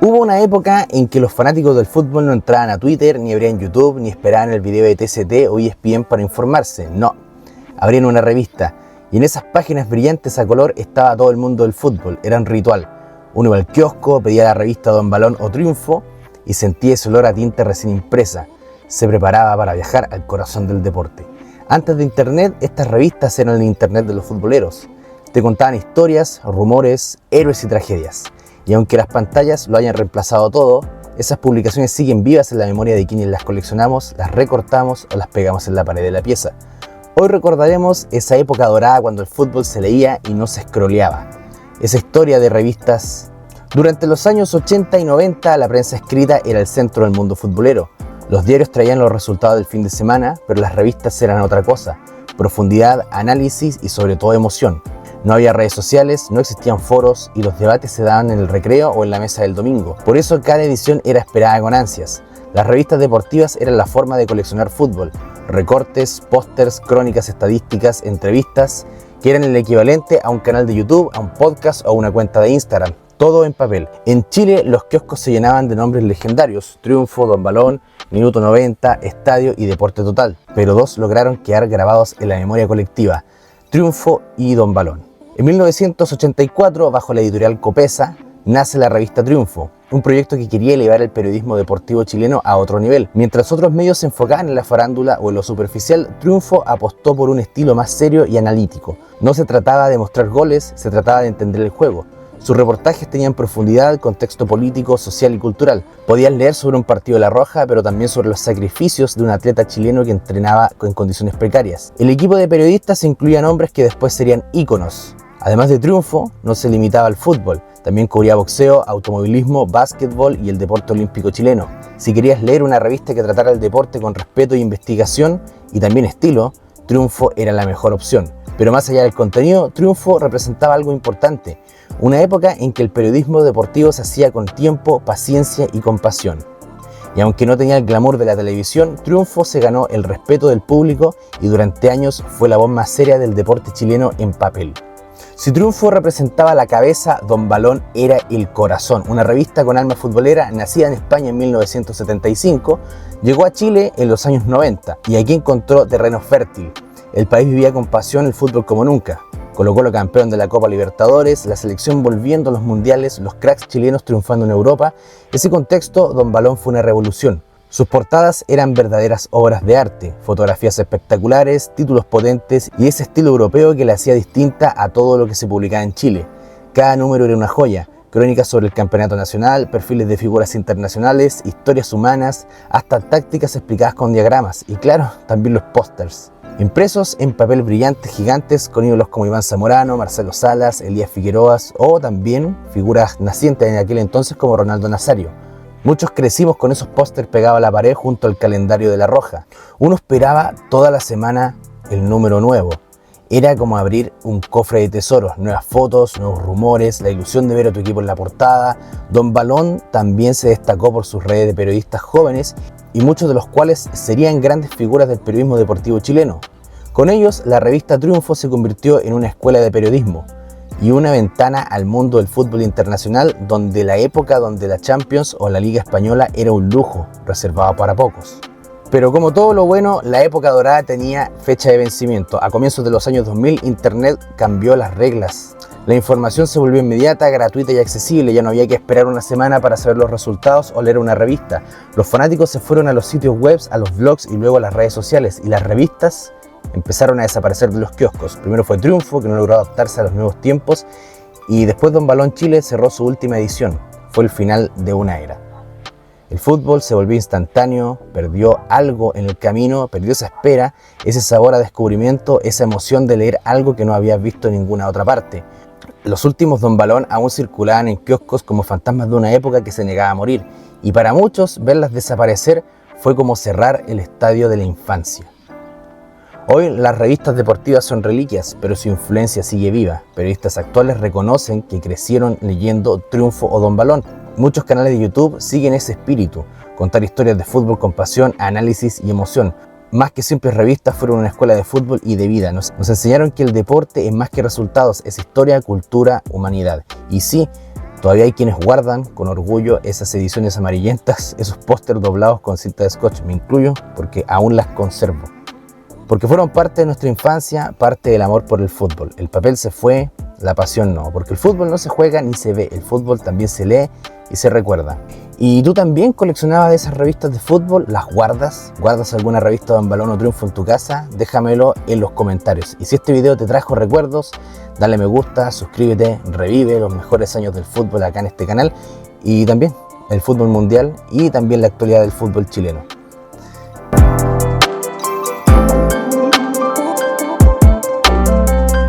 Hubo una época en que los fanáticos del fútbol no entraban a Twitter, ni abrían YouTube, ni esperaban el video de TCT o ESPN para informarse. No, abrían una revista y en esas páginas brillantes a color estaba todo el mundo del fútbol. Era un ritual. Uno iba al kiosco, pedía la revista Don Balón o Triunfo y sentía ese olor a tinta recién impresa. Se preparaba para viajar al corazón del deporte. Antes de internet, estas revistas eran el internet de los futboleros. Te contaban historias, rumores, héroes y tragedias. Y aunque las pantallas lo hayan reemplazado todo, esas publicaciones siguen vivas en la memoria de quienes las coleccionamos, las recortamos o las pegamos en la pared de la pieza. Hoy recordaremos esa época dorada cuando el fútbol se leía y no se scrolleaba. Esa historia de revistas. Durante los años 80 y 90 la prensa escrita era el centro del mundo futbolero. Los diarios traían los resultados del fin de semana, pero las revistas eran otra cosa. Profundidad, análisis y sobre todo emoción. No había redes sociales, no existían foros y los debates se daban en el recreo o en la mesa del domingo. Por eso cada edición era esperada con ansias. Las revistas deportivas eran la forma de coleccionar fútbol. Recortes, pósters, crónicas estadísticas, entrevistas, que eran el equivalente a un canal de YouTube, a un podcast o a una cuenta de Instagram. Todo en papel. En Chile los kioscos se llenaban de nombres legendarios: Triunfo, Don Balón, Minuto 90, Estadio y Deporte Total. Pero dos lograron quedar grabados en la memoria colectiva: Triunfo y Don Balón. En 1984, bajo la editorial Copesa, nace la revista Triunfo, un proyecto que quería elevar el periodismo deportivo chileno a otro nivel. Mientras otros medios se enfocaban en la farándula o en lo superficial, Triunfo apostó por un estilo más serio y analítico. No se trataba de mostrar goles, se trataba de entender el juego. Sus reportajes tenían profundidad, contexto político, social y cultural. Podían leer sobre un partido de La Roja, pero también sobre los sacrificios de un atleta chileno que entrenaba en condiciones precarias. El equipo de periodistas incluía nombres que después serían íconos. Además de Triunfo, no se limitaba al fútbol. También cubría boxeo, automovilismo, básquetbol y el deporte olímpico chileno. Si querías leer una revista que tratara el deporte con respeto e investigación y también estilo, Triunfo era la mejor opción. Pero más allá del contenido, Triunfo representaba algo importante. Una época en que el periodismo deportivo se hacía con tiempo, paciencia y compasión. Y aunque no tenía el glamour de la televisión, Triunfo se ganó el respeto del público y durante años fue la voz más seria del deporte chileno en papel. Si Triunfo representaba la cabeza, Don Balón era el corazón. Una revista con alma futbolera, nacida en España en 1975, llegó a Chile en los años 90 y aquí encontró terreno fértil. El país vivía con pasión el fútbol como nunca. Colo-Colo campeón de la Copa Libertadores, la selección volviendo a los mundiales, los cracks chilenos triunfando en Europa. Ese contexto, Don Balón fue una revolución. Sus portadas eran verdaderas obras de arte, fotografías espectaculares, títulos potentes y ese estilo europeo que la hacía distinta a todo lo que se publicaba en Chile. Cada número era una joya, crónicas sobre el campeonato nacional, perfiles de figuras internacionales, historias humanas, hasta tácticas explicadas con diagramas y claro, también los pósters. Impresos en papel brillante gigantes con ídolos como Iván Zamorano, Marcelo Salas, Elías Figueroas o también figuras nacientes en aquel entonces como Ronaldo Nazario. Muchos crecimos con esos pósters pegados a la pared junto al calendario de La Roja. Uno esperaba toda la semana el número nuevo. Era como abrir un cofre de tesoros, nuevas fotos, nuevos rumores, la ilusión de ver a tu equipo en la portada. Don Balón también se destacó por sus redes de periodistas jóvenes y muchos de los cuales serían grandes figuras del periodismo deportivo chileno. Con ellos, la revista Triunfo se convirtió en una escuela de periodismo y una ventana al mundo del fútbol internacional, donde la época donde la Champions o la Liga Española era un lujo reservado para pocos. Pero como todo lo bueno, la época dorada tenía fecha de vencimiento. A comienzos de los años 2000, Internet cambió las reglas. La información se volvió inmediata, gratuita y accesible. Ya no había que esperar una semana para saber los resultados o leer una revista. Los fanáticos se fueron a los sitios web, a los blogs y luego a las redes sociales. Y las revistas empezaron a desaparecer de los kioscos. Primero fue Triunfo, que no logró adaptarse a los nuevos tiempos, y después Don Balón Chile cerró su última edición. Fue el final de una era. El fútbol se volvió instantáneo, perdió algo en el camino, perdió esa espera, ese sabor a descubrimiento, esa emoción de leer algo que no habías visto en ninguna otra parte. Los últimos Don Balón aún circulaban en kioscos como fantasmas de una época que se negaba a morir, y para muchos verlas desaparecer fue como cerrar el estadio de la infancia. Hoy las revistas deportivas son reliquias, pero su influencia sigue viva. Periodistas actuales reconocen que crecieron leyendo Triunfo o Don Balón. Muchos canales de YouTube siguen ese espíritu, contar historias de fútbol con pasión, análisis y emoción. Más que simples revistas, fueron una escuela de fútbol y de vida. Nos enseñaron que el deporte es más que resultados, es historia, cultura, humanidad. Y sí, Todavía hay quienes guardan con orgullo esas ediciones amarillentas, esos pósters doblados con cinta de scotch, me incluyo porque aún las conservo. Porque fueron parte de nuestra infancia, parte del amor por el fútbol. El papel se fue, la pasión no, porque el fútbol no se juega ni se ve, el fútbol también se lee y se recuerda. ¿Y tú también coleccionabas de esas revistas de fútbol? ¿Las guardas? ¿Guardas alguna revista de Balón o Triunfo en tu casa? Déjamelo en los comentarios. Y si este video te trajo recuerdos, dale me gusta, suscríbete, revive los mejores años del fútbol acá en este canal y también el fútbol mundial y también la actualidad del fútbol chileno.